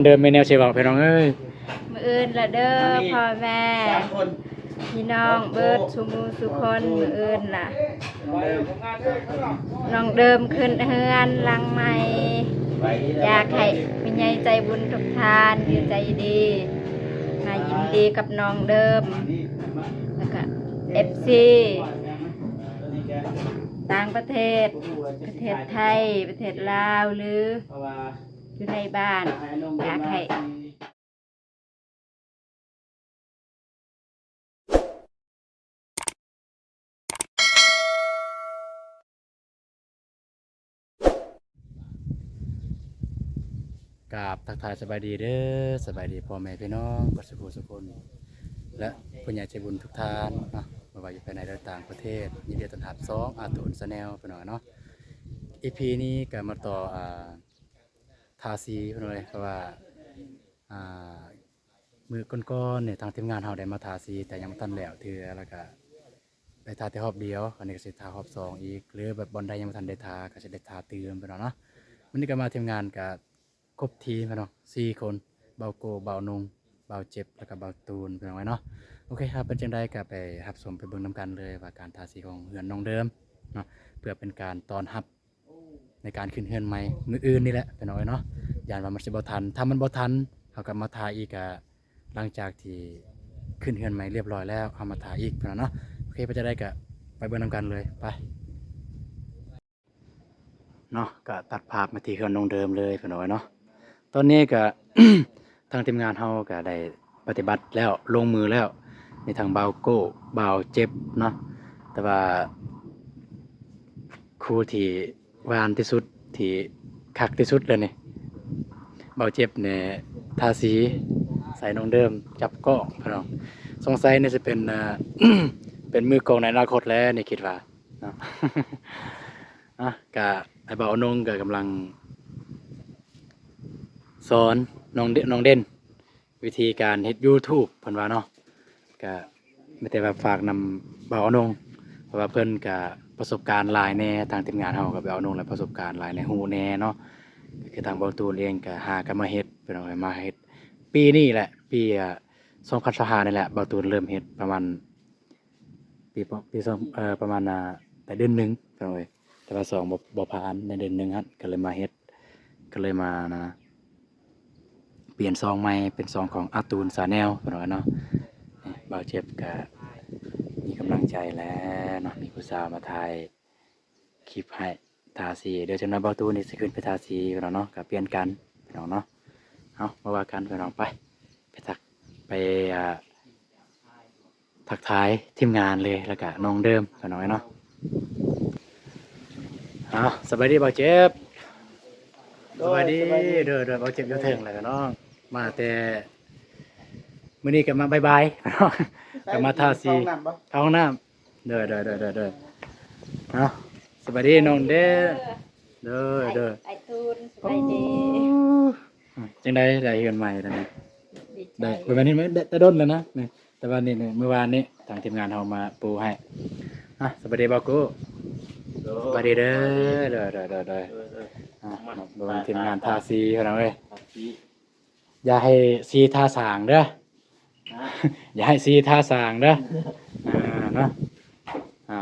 เดินไปแนวเชฟบอกพี่น้องเอ้ยมื้ออื่นละเด้อพ่อแม่พี่น้องเบิดสุมูสุคนมื้ออื่นล่ะน้องเดิมขึ้นเฮือนหลังใหม่อยากให้มีใหญ่ใจบุญทุกท่านอยู่ใจดีมายินดีกับน้องเดิมแล้วก็ FC ต่างประเทศประเทศไทยประเทศลาวหรืออยู่ในบ้านอยากให้กราบทักทายสบายดีเด้อสบายดีพ่อแม่พี่น้องบัดสุขสุขคนและผู้ใหญ่ใจบุญทุกท่านเนาะไม่ว่าอยู่ภายในหรือต่างประเทศยินดีต้อนรับ2อาตูนชาแนลพี่น้องเนาะ EP นี้ก็มาต่อทาสีพี่น้องเลยเพราะว่ามือก้อนๆเนี่ยทางทีมงานเราได้มาทาสีแต่ยังไม่ทันแล้วเทื่อแล้วก็ได้ทาแต่รอบเดียวอันนี้ก็สิทารอบ2อีกหรือแบบบอลใดยังไม่ทันได้ทาก็จะได้ทาเติมพี่น้องเนาะวันนี้ก็มาทีมงานกับครบทีมพี่น้อง4คนเบาโกเบานงเบาเจ็บแล้วก็เบาตูนพี่น้องไว้เนาะโอเคครับเป็นจังได๋ก็ไปรับชมไปเบิ่งนํกันเลยว่าการทาสีของเฮือนน้องเดิมเนาะเพื่อเป็นการต้อนรับในการขึ้นเฮือนใหม่มื้ออื่นนี่แหละพี่น้องเนาะย่านว่ามันสิบ่ทันถ้ามันบ่ทันเฮาก็มาทาอีกก็หลังจากที่ขึ้นเฮือนใหม่เรียบร้อยแล้วเฮามาทาอีกพี่น้องเนาะโอเคไปจะได้ก็ไปเบิ่งนํกันเลยไปเนาะก็ตัดภาพมาที่เฮือนน้องเดิมเลยพี่น้องเนาะตอนนี้ก็ ทางทีมงานเฮาก็ได้ปฏิบัติแล้วลงมือแล้วในทางเบาโก้เบาเจ็บเนาะแต่ว่าครูที่วานที่สุดที่คักที่สุดเลยนี่เบาเจ็บเนี่ยทาสีใส่น้องเดิมจับก้องพี่น้องสงสัยนี่จะเป็นเป็นมือกองในอนาคตแล้วนี่คิดว่าเนาะ กะไอ้เบานงก็กำลังสอนน้องเด่นวิธีการเฮ็ด YouTube เพิ่นว่าเนาะก็ไม่แต่ว่าฝากนำเบานงเพราะว่าเพิ่นก็ประสบการณ์หลายแน่ทางทีมงานเฮาก็เบานงและประสบการณ์หลายในฮู้แน่เนาะก็คือทางเบาตูนเองก็หากันมาเฮ็ดเพิ่นเอามาเฮ็ดปีนี้แหละปี2025นี่แหละเบาตูนเริ่มเฮ็ดประมาณปีสองประมาณแต่เดือนหนึงเพิ่นว่าแต่ว่า2บ่ผ่านในเดือนหนึงฮะก็เลยมาเฮ็ดก็เลยมานะเปลี่ยนซองใหม่เป็นซองของอาตูนชาแนลเพิ่นว่าเนาะบ่าวเจ็บก็มีกำลังใจแล้วเนาะมีผู้สาวมาถ่ายคลิปให้ทาสีเดี๋ยวจังนั้นบ่าวตูนนี่สิขึ้นไปทาสีเพิ่นว่าเนาะก็เปลี่ยนกันพี่น้องเนาะเอามาว่ากันพี่น้องไปทักทายทีมงานเลยแล้วก็น้องเดิมพี่น้องเนาะเอาสบายดีบ่าวเจ็บสบายดีเด้อบ่าวเจ็บอยู่เทิงแล้วก็น้องมาแต่มื้อนี้ก็มาบ๊ายบายพี่น้องก็มาทาสีเข้าห้องน้ำเด้อเอาสบายดีน้องเด้อเด้อ ไอ้ตูนสบายดี จังได้เฮือนใหม่แล้วนี่ ดีใจ ได้วันนี้ไม่ได้ด้นแล้วนะนี่แต่วันนี้เมื่อวานนี้ทางทีมงานเฮามาปูให้สวัสดีบ่าวกูสวัสดีเด้อเบิ่งทีมงานทาสีเพิ่นเอาเว้ยอย่าให้สีทาสางเด้ออย่าให้สีทาสางเด้อเนาะเอา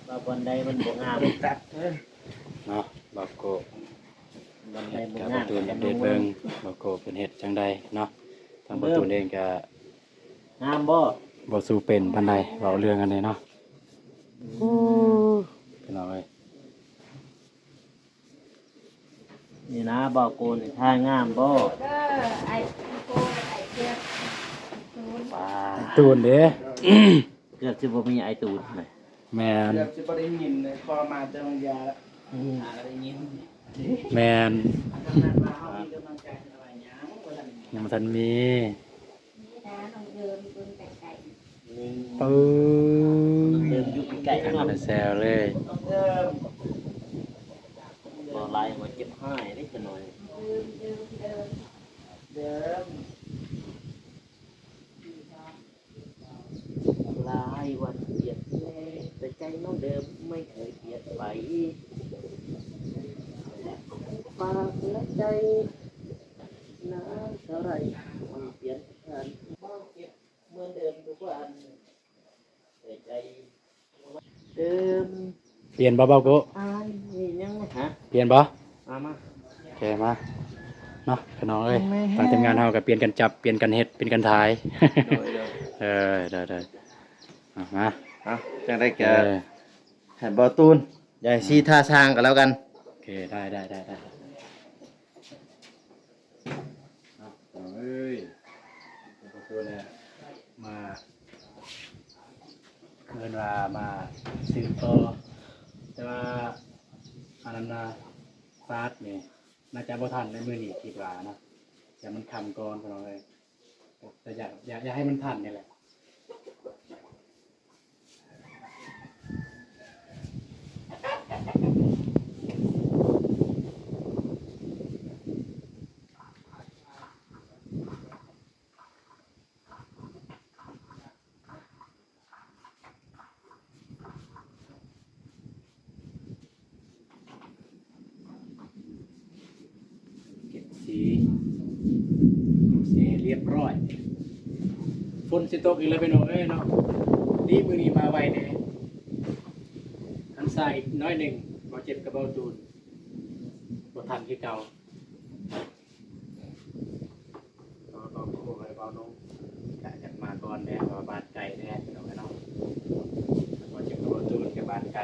ว่าบนใดมันบ่งามตัดเนาะบ่าวกู บนใดบ่ กับ งาม ตูนอัปเดตเบิ่งบ่าวกูเป็นเฮ็ดจังใดเนาะทางบ่ตูนเองก็ งามบ่ บ่สู้เป็นปานใดเว้าเรื่องอันนี้เนาะพี่น้องเอ้ย นี่นะบ่โกนท่างามบ่ เด้อไอ้ตูนไอ้เจ็บตูน ว้า ตูนเด้ เกือบสิบ่มีไอ้ตูนเลย แม่น เกือบจะบ่ได้ยินเลยพอมาเจอมังยาแล้วได้ยิน แม่น นั้นมาเฮามีกำลังใจอะไรหยังบ่ทัน ยังบ่ทันมี นี่นะน้องเดิมตูนไก่ไก่ ปื้ เดิมอยู่ใกล้ๆ กัน เนาะ มาแซวเลย เดิม บ่ลายหัวเจ็บหายได้จังหน่อย เดิม ลายวันเปลี่ยนแต่ใจน้องเดิมไม่เคยเปลี่ยนไปฟ้าและ ใจน้ำเท่าไรมันเปลี่ยนผ่านบ้าเก็บเหมือนเดิมทุกวันแต่ใจเดิม เปลี่ยนบ่เบาโก อ้ายนี่ยังฮะ เปลี่ยนบ่ มา โอเคมาเนาะพี่น้องเอ้ยทางทีมงานเฮาก็เปลี่ยนกันจับเปลี่ยนกันเฮ็ดเปลี่ยนกันถ่าย โดย ได้เอามา เอาจังได้ เอ แก่ อ แผ่นบอตูนใหญ่ซีท่าช้างกันแล้วกัน โอเคได้เอาเอ้ยประตูเนี่ยมาเคินว่ามาสืบต่อแต่ว่าอันนั้นนะฟาดนี่น่าจะบ่ทันในมื้อนี้คิดว่านะอย่ามันคำก่อนพี่น้องเอ้ยแต่อยากให้มันทันนี่แหละ เก็บสีเรียบร้อยฝนสิตกอีกแล้วพี่น้องเอ้ยเนาะดีมื้อนี้มาไวแน่ทันสายอีกน้อยหนึ่งบ่เจ็บกับเบาตูนบ่ทันคือเก่าก็โค้งให้เบาลงกะอยากมาก่อนแน่ว่าบ้านไกลแน่พี่น้องเนาะบ่เจ็บกับเบาตูนกับบ้านไกล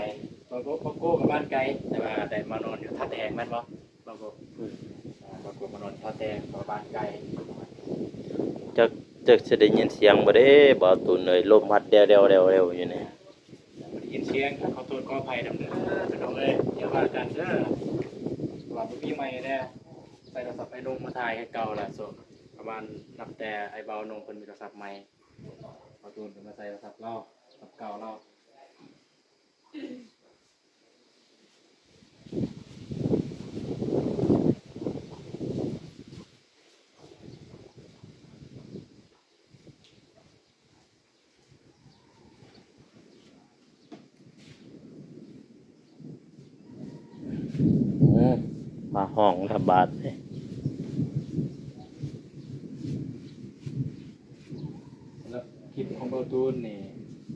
บ่โก้กับบ้านไกลแต่ว่าได้มานอนอยู่ท่าแตงแม่นบ่บ่โก้บ่โก้มานอนท่าแตงกับบ้านไกล จะได้ยินเสียงบ่เด้บอตูนเลยลมพัดเร็วอยู่นี่ ได้ยินเสียงขอโทษขออภัยดำเนินพี่น้องเอ้ยอย่าว่ากันเด้อว่าบ่มีใหม่แน่ใส่โทรศัพท์ไอ้นงมาถ่ายให้เก่าล่ะส่วนประมาณนับแต่ไอ้เบานงเพิ่นมีโทรศัพท์ใหม่พอตูนเพิ่นมาใส่โทรศัพท์เราโทรศัพท์เก่าเรามาห้องระบาดเลย แล้วคลิปของเบาตูนนี่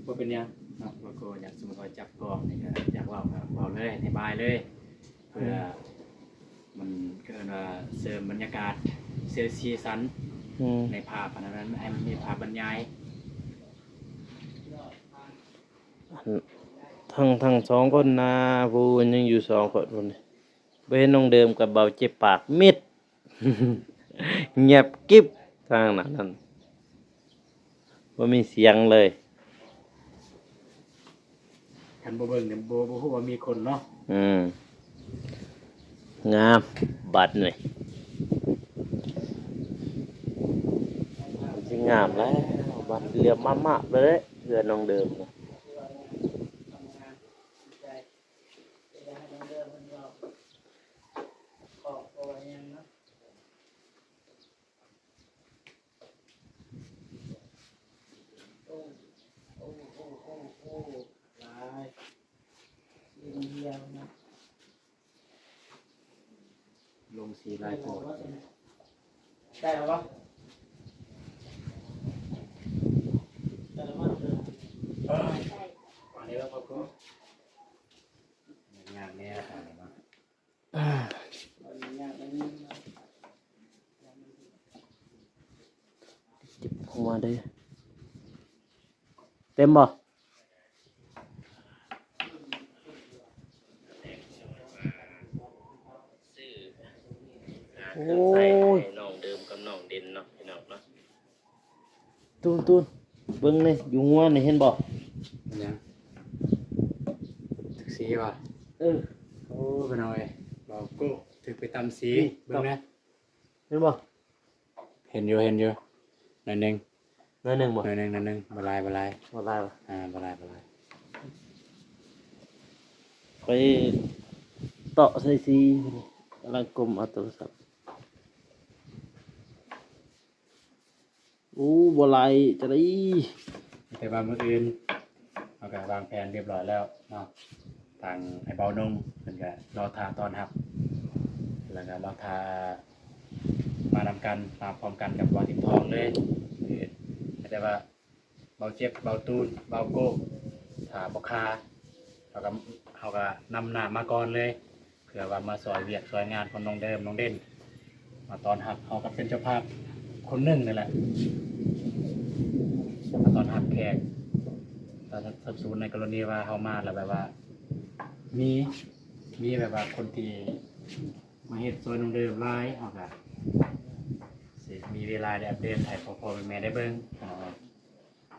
บ่เป็นหยังเนาะแล้วก็อยากสมมุติว่าจับกล้องนี่ก็อยากเว้าก็เว้าเลยอธิบายเลยเพื่อมันเกิดว่าเสริมบรรยากาศเสียสีสัน ในภาพอันนั้นให้มันมีภาพบรรยาย ทั้งสองคนนาผู้ยังอยู่สองคนพุ่นนี่บ่เห็นน้องเดิมกับเบาเจ็บปากมิด เงียบกิ๊บทางนั้นบ่มีเสียงเลย คันบ่เบิ่งเนี่ยบ่ฮู้ว่ามีคนเนาะ งามบัดนี่สิงามแล้วบัดเหลือมะๆเลยเพื่อนน้องเดิมนะ ลงสีลายโพด ได้แล้วปะได้แล้วมั้ง อันนี้ว่าพ่อครูงานแน่ค่ะนี่เนาะ จิบออกมาได้เต็มบ่โอ้ยน้องเดิมกับน้องเด่นเนาะพี่น้องเนาะตูนเบิ่งนี่อยู่งัวนี่เห็นบ่ เป็นหยังถึกสีว่ะ เออ โอ้ไปหน่อยบ่าวกูถึกไปตำสีเบิ่งนะ เห็นบ่ เห็นอยู่หน่อยหนึง น้อยหนึงบ่ บ่ลาย บ่ได้บ่ บ่ลาย ไปเตาะใส่สีกำลังกลมเอาโทรศัพท์โอ้บ่ไหลจะได้ แต่ว่ามื้ออื่นเราก็วางแผนเรียบร้อยแล้วเนาะทางไอ้เบานงเพิ่นก็รอท่าต้อนรับ แล้วก็บางทามานำกันมาพร้อมกันกับวาทิมทองเลยแต่ว่าเบาเจ็บเบาตูนเบาโก้ถาบกคาเขาก็นำหน้ามาก่อนเลยเผื่อว่ามาซอยเวียกซอยงานคนน้องเดิมน้องเด่นมาตอนหับเขาก็เป็นเจ้าภาพคนหนึ่งนี่แหละมาตอนหับแขกตอนสับสนในกรณีว่าเขามาแล้วแบบว่ามีแบบว่าคนที่มาเฮ็ดซอยน้องเดิมไล่เขาก็สิมีเวลาได้อัปเดตให้พ่อแม่ได้เบิ่ง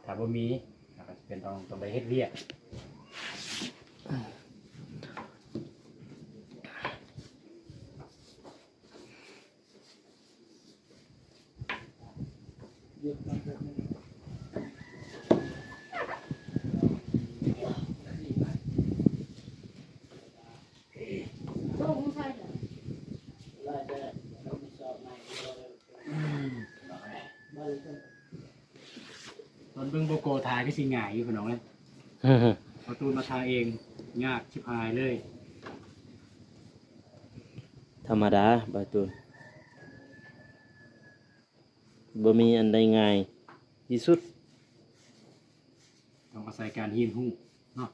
ถ้าบ่มีก็เป็นต้องไปเฮ็ดเวียกตอนเบิ่งโบโกทายก็สิง่ายอยู่พี่น้องเอ้ยเอาตูนมาทาเองยากชิบหายเลย ธรรมดาบาตูนบ่มีอันใดง่ายที่สุด ต้องอาศัยการหินหูเนาะ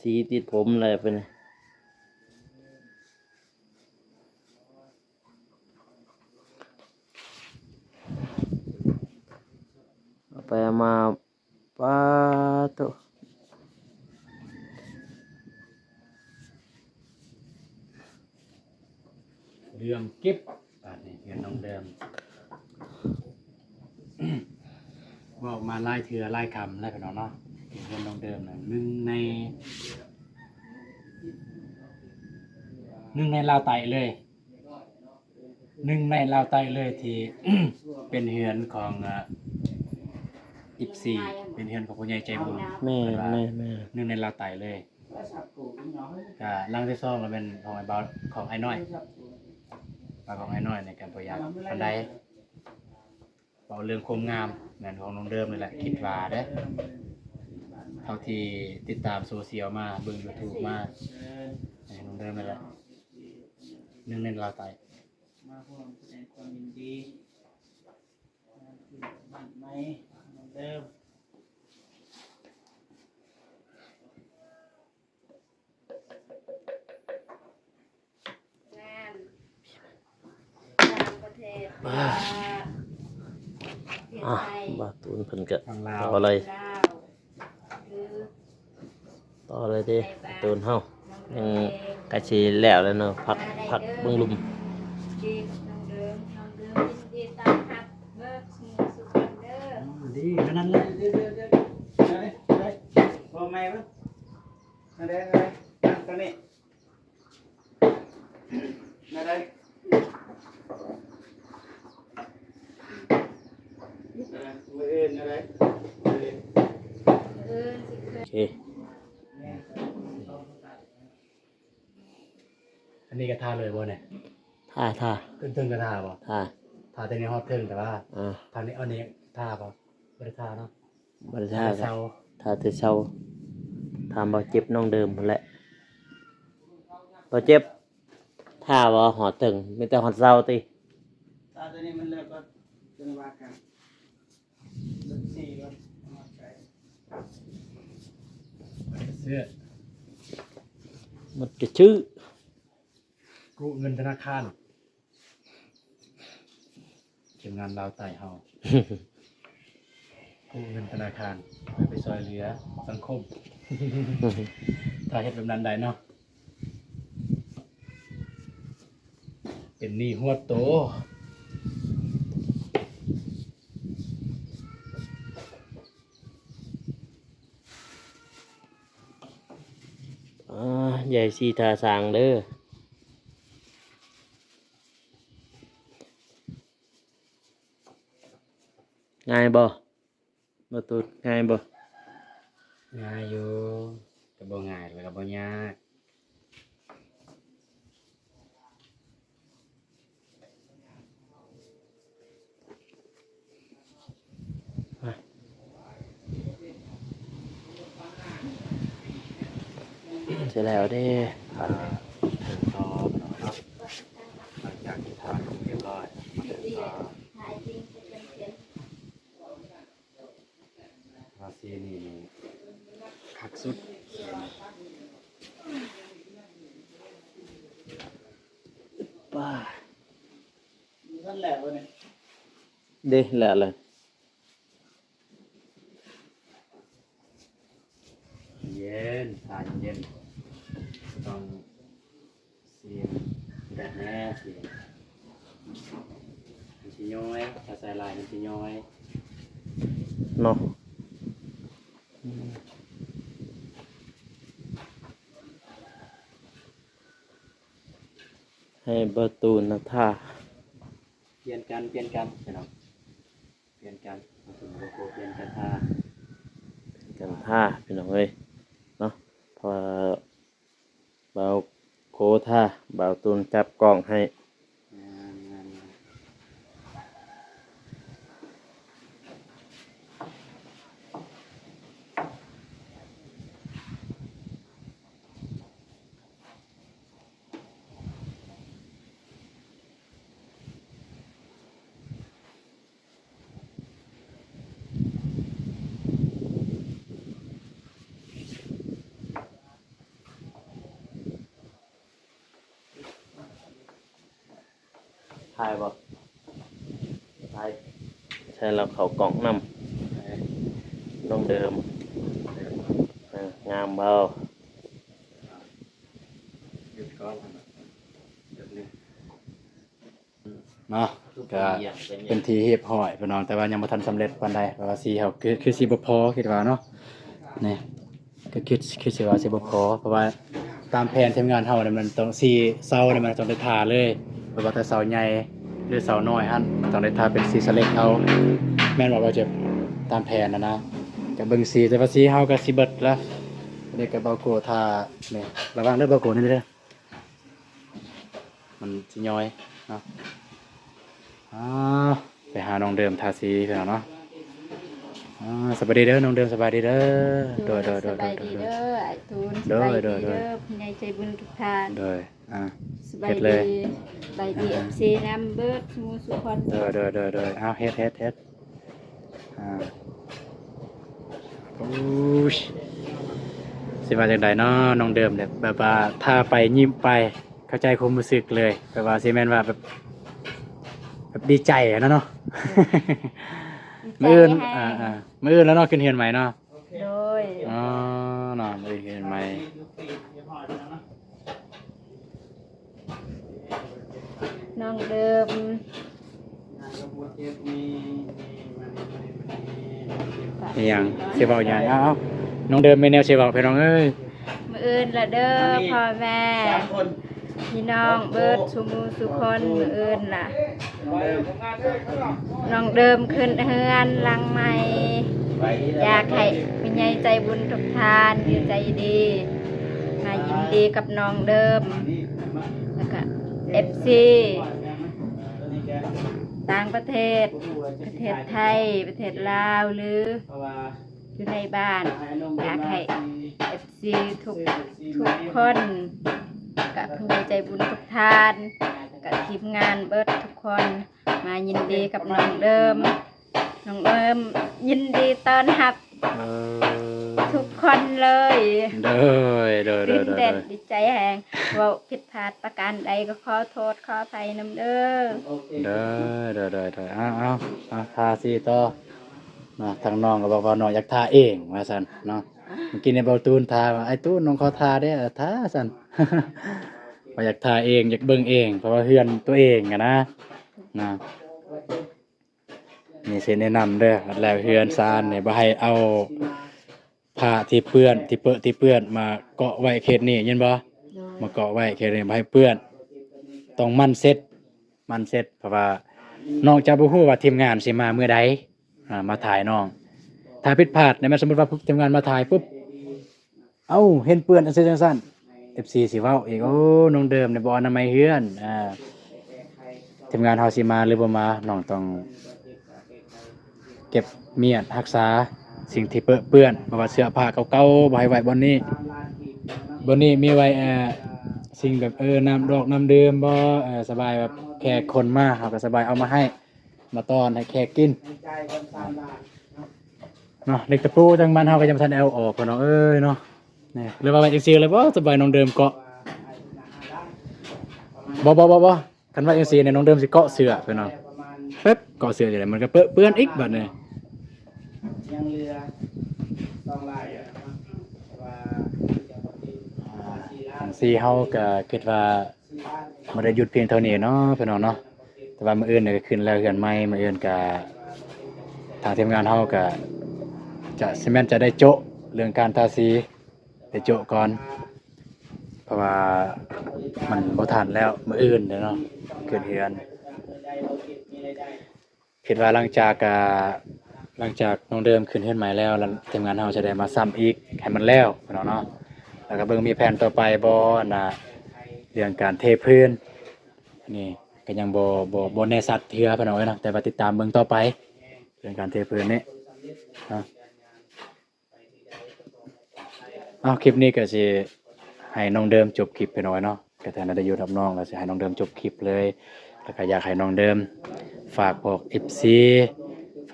สีติดผมอะไรไปเนี่ยเอาไปเอามาป้าโต เรื่องเก็บบาดนี่เงินน้องเดิม บอกมาไล่เถือไล่คำไล่พี่น้องเนาะเงินน้องเดิมนะหนึ่งในลาวไตเลยหนึ่งในลาวไตเลยที่ เป็นเฮือนของอิปซีเป็นเฮือนของผู้ใหญ่ใจบุญ แม่ หนึ่งในลาวไตเลยก็ร่างที่สองเราเป็นของไอ้บอสของไอ้น้อยปากของไอ้น้อยในการประหยัดปันไดเอาเรื่องโคมงามเหมือนของน้องเดิมเลยแหละคิดว่าเด้อเท่าที่ติดตามโซเชียลมาเบิ่ง YouTube มาน้องเดิมเลยแหละหนึ่งในลาวไต มาพร้อมแสดงความยินดีบ้านไหมเหมือนเดิมงานต่างประเทศประเทศ อ่ะ ไทย บาตูนเพิ่นก็ ฝั่งลา ต่ ว ออะไร ลาวคือ ต่ออะไรเด้บาตูนเฮายังกะสิแล้วแล้วเนาะพักเบิ่งลุม ดีกับน้องเดิมยินดีต้อนรับเบิกสู่สุขเด้อ ดีแค่นั้นเลย เดี๋ยวได้พอไหมวะได้นั่งตรงนี้ได้มืออื่นอะไร เออสิเค โอย เค อันนี้ก็ทาเลยบ่เนี่ย ท่า ตึงก็ทาบ่ ท่า ทาแต่ในฮอตเทิงแต่ว่า อ่า ทางนี้เอานี้ทาบ่บ่ได้ทาเนาะ บ่ได้ ทา ท่า แต่เช้า ท่าแต่เช้าถามบ่เจ็บน้องเดิมพุ่นแหละบ่เจ็บท่าบ่หอตึงมีแต่หอดเช้าติ ตาตัวนี้มันเลิกก็จะว่ากันสักสี่ก็มาใช้ เสื้อ มันจะชื่อ กู้เงินธนาคารทีมงานลาวใต้เฮา กู้เงินธนาคารเพื่อไปช่วยเหลือสังคม ถ้าเฮ็ดแบบนั้นได้เนาะเป็นหนี้หัวโต ใหญ่สีทาสางเด้อง่ายบ่มาตูดง่ายบ่ ง่ายอยู่ก็บ่ง่ายแล้วก็บ่ยาก เสร็จแล้วเด้ ถึงต่อเนาะหลังจากที่ทานเรียบร้อยมาถึงต่อภาษีนี่คักสุดป้า นั่นแหละวะเนี่ย เด้แหละเลย เย็นทานเย็นต้องเสียงแบบแน่เสียงมันชิย้อยถ้าใส่ลายมันชิย้อย เนาะให้ประตูนะท่า เปลี่ยนกันใช่เนาะเปลี่ยนกันมาถึงโลโก้เปลี่ยนกันท่า กันท่าพี่น้องเอ้ยเนาะพอเบาโคท่าเบาตูนจับกล้องให้ งานถ่ายบ่ถ่ายใช่เราเขากล่องนำน้องเดิมงามเบา หยุดก่อนเดี๋ยวนี้เนาะก็เป็นทีเรียบร้อยพี่น้องแต่ว่ายังบ่ทันสำเร็จปานใดเพราะว่าสีเขาคือสิบ่พอคิดว่าเนาะนี่ก็คิดสิว่าสิบ่พอเพราะว่าตามแผนทีมงานเฮาเนี่ยมันต้องสีเสาเนี่ยมันต้องได้ทาเลยเพราะว่าแต่เสาใหญ่หรือเสาน้อยหั่นต้องได้ทาเป็นสีสเล็กเอาแม่นว่าจะตามแผนนะก็เบิ่งสีแต่ว่าสีเฮาก็สิเบิดแล้วเด็กก็เบาโกทานี่ระวังเด้อเบาโกนี่เด้อมันสิย้อยเนาะไปหาน้องเดิมทาสีเพิ่นเอาเนาะสบายดีเด้อน้องเดิมสบายดีเด้อโดย สบายดีเด้อไอ้ตูนส โด บาย ย โด ดี ย เด้อผู้ใหญ่ใจบุญทุกท่าน โดยสบาย เฮ็ดเล ดี ย สบายดีเอฟซีน้ำเบิดสมูสุคน โดยเฮ็ดโอ้ยสิว่าจังไดเนาะน้องเดิมเนี่ยแบบว่าถ้าไปยิ้มไปเข้าใจความรู้สึกเลยแบบว่าสิแม่นว่าแบบดีใจอะเนาะ มื้ออื่นมื้ออื่นแล้วเนาะขึ้นเฮือนใหม่เนาะ โดย อ๋อเนาะมื้อเฮือนใหม่ น้องเดิม นี่หยังสิเว้าหยังเอาน้องเดิมมีแนวสิเว้าพี่น้องเอ้ย มื้ออื่นละเด้อพ่อแม่ 3 คน พี่น้องเบิดสมูสุคนมื้ออื่นล่ะน้องเดิมขึ้นเฮือนหลังใหม่อยากให้มีใหญ่ใจบุญทุกท่านอยู่ใจดีมายินดีกับน้องเดิมแล้วก็ FC ต่างประเทศ ประเทศไทย ประเทศลาวหรืออยู่ในบ้าน อยากให้ FC ทุกคนกับผู้ใหญ่ใจบุญทุกท่านกับทีมงานเบิดทุกคนมายินดีกับน้องเดิม น้องเดิมยินดีต้อนรับทุกคนเลย โดย ตื่นเต้นดีใจแหงเว่าผิดพลาดประการใดก็ขอโทษขออภัยน้ำเด้อ เอาทาสีต่อนะทางน้องก็บอกว่าน้องอยากทาเองว่าซั่นเนาะเมื่อกี้ในเบาตูนทาว่าไอ้ตูนน้องขอทาได้ทาซั่น ว่าอยากทาเองอยากเบิ่งเองเพราะว่าเฮือนตัวเองอะนะนี่สิแนะนำเด้อแล้วเฮือนซานนี่บ่ให้เอาผ้าที่เปื้อนที่เปื้อนมาเกาะไว้เขตนี้เห็นบ่มาเกาะไว้เขตนี้บ่ให้เปื้อนต้องมั่นเซ็ตเพราะว่าน้องจะบ่ฮู้ว่าทีมงานสิมามื้อใดมาถ่ายน้องถ้าผิดพลาดในแม้สมมุติว่าทีมงานมาถ่ายปุ๊บเอ้าเห็นเปื้อนจังซั่น FC สิเว้าอีกโอ้น้องเดิมเนี่ยบ่อนามัยเฮือนทีมงานเฮาสิมาหรือบ่มาน้องต้องเก็บเมียดรักษา สิ่งที่เปื้อนบ่ว่าเสื้อผ้าเก่าๆบ่ให้ไว้บนนี้บนนี้มีไว้สิ่งแบบน้ำดอกน้ำดื่มบ่สบายแบบแขกคนมาเฮาก็สบายเอามาให้มาต้อนให้แขกกินเนาะเล็กตะปูจังมันเฮาก็ยังบ่ทันได้เอาออกพุ่นเนาะเนาะนี่หรือว่าไว้จังซี่เลยบ่สบายน้องเดิมเกาะบ่คันว่าจังซี่เนี่ยน้องเดิมสิเกาะเสื้อเพิ่นเนาะเป๊บเกาะเสื้อจังได๋มันก็เปื้อนอีกบัดนี้ ยังเรือต้องลายว่า ทางซีเฮาก็คิดว่าบ่ได้หยุดเพียงเท่านี้เนาะพี่น้องเนาะแต่ว่ามื้ออื่นเนี่ยก็ขึ้นแล้วเฮือนใหม่มื้ออื่นก็ทางทีมงานเฮาก็จะสิแม่นจะได้โจะเรื่องการทาสีได้โจะก่อนเพราะว่ามันบ่ทันแล้วมื้ออื่นเนาะขึ้นเฮือนคิดว่าหลังจากน้องเดิมขึ้นเฮือนใหม่แล้วทีมงานเฮาจะได้มาซ้ำอีกให้มันแล้วพี่น้องเนาะ แล้วก็เบิ่งมีแผนต่อไปบ่นะเรื่องการเทพื้นนี่ก็ยังบ่แน่ชัดเทื่อพี่น้องเอ้ยเนาะแต่ว่าติดตามเบิ่งต่อไปเรื่องการเทพื้นนี่เนาะคลิปนี้ก็สิให้น้องเดิมจบคลิปพี่น้องเอ้ยเนาะก็แทนได้อยู่กับน้องก็สิให้น้องเดิมจบคลิปเลยแล้วก็อยากให้น้องเดิมฝากบอก FC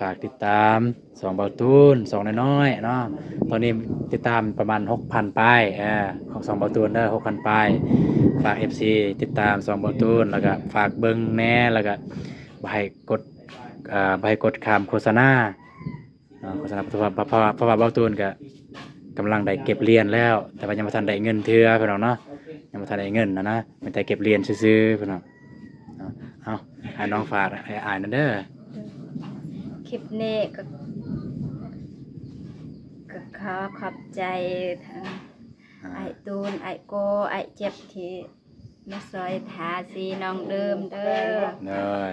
ฝากติดตาม2เบาตูน2น้อยๆเนาะตอนนี้ติดตามประมาณ 6,000 ปลายของ2เบาตูนเด้อ 6,000 ปลายฝาก FC ติดตาม2เบาตูนแล้วก็ฝากเบิ่งแหน่แล้วก็บ่ให้กดข้ามโฆษณาโฆษณาเพราะว่าเบาตูนก็กำลังได้เก็บเหรียญแล้วแต่ว่ายังบ่ทันได้เงินเทื่อพี่น้องเนาะยังบ่ทันได้เงินนะมีแต่เก็บเหรียญซื่อๆพี่น้องเอาให้น้องฝากให้อ่านนั่นเด้อ คลิปนี้ก็ขอขอบใจทางไอ้ตูนไอ้โกไอ้เจ็บที่มาซอยทาสีน้องเดิมเด้อ เด้อ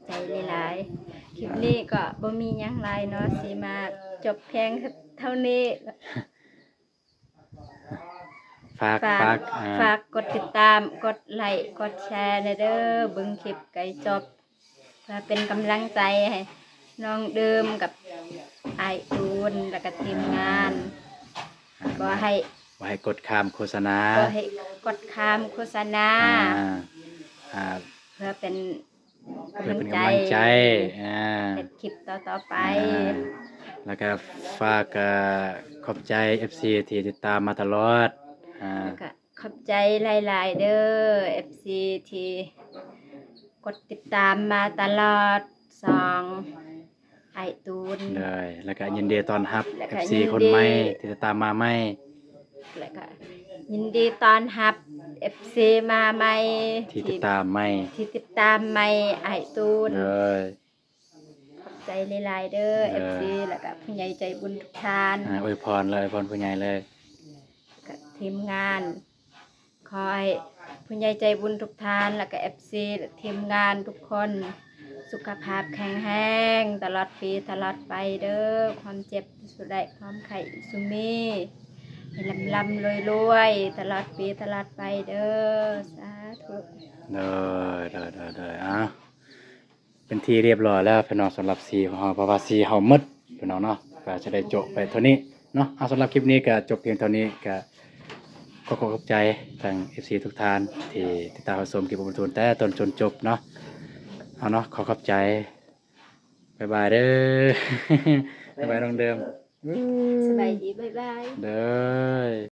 ใจหลายๆคลิปนี้ก็บ่มีหยังหลายเนาะสิมาจบเพียงเท่านี้ ฝาก ฝากกดติดตามกดไลค์กดแชร์เด้อเบิ่งคลิปไก่จบเพื่อเป็นกำลังใจให้น้องเดิมกับไอตูนแล้วก็ทีมงานบ่ให้ ไว้ให้กดข้ามโฆษณา บ่ให้กดข้ามโฆษณา อ่า เพื่อเป็น เพื่อเป็น กำ กำ ลั ลั ง ง ใจ ใจเฮ็ดคลิปต่อไป แล้วก็ฝากขอบใจ FC ที่ติดตามมาตลอดแล้วก็ขอบใจหลายๆเด้อ FC ที่กดติดตามมาตลอดสองไอตูน เลยแล้วก็ยินดีต้อนรับ แล้วก็ FC ยินดี คนใหม่ที่ติดตามมาใหม่ แล้วก็ยินดีต้อนรับ FC มาใหม่ ที่ติดตามใหม่ ที่ติดตามใหม่ไอตูน เลย ขอบใจหลายๆเด้อ FC แล้วก็ผู้ใหญ่ใจบุญทุกท่าน อวยพรเลยอวยพรผู้ใหญ่เลย กับทีมงานขอให้ผู้ใหญ่ใจบุญทุกท่านแล้วก็ FC และทีมงานทุกคนสุขภาพแข็งแรงตลอดปีตลอดไปเด้อความเจ็บสุดได้ความไข้สุมีให้ลำรวยๆตลอดปีตลอดไปเด้อสาธุ เลยเป็นที่เรียบร้อยแล้วพี่น้องสำหรับสีของเราเพราะว่าสีเฮาหมดพี่น้องเนาะก็จะได้จบไปเท่านี้เนาะสำหรับคลิปนี้ก็จบเพียงเท่านี้ก็ขอขอบใจทาง FC ทุกท่านที่ติดตามรับชมคลิปบรรทุนแต่ต้นจนจบเนาะเนาะขอขอบใจบ๊ายบายเด้อ บ๊ายบายน้องเดิม สบายดีบ๊ายบาย เด้อ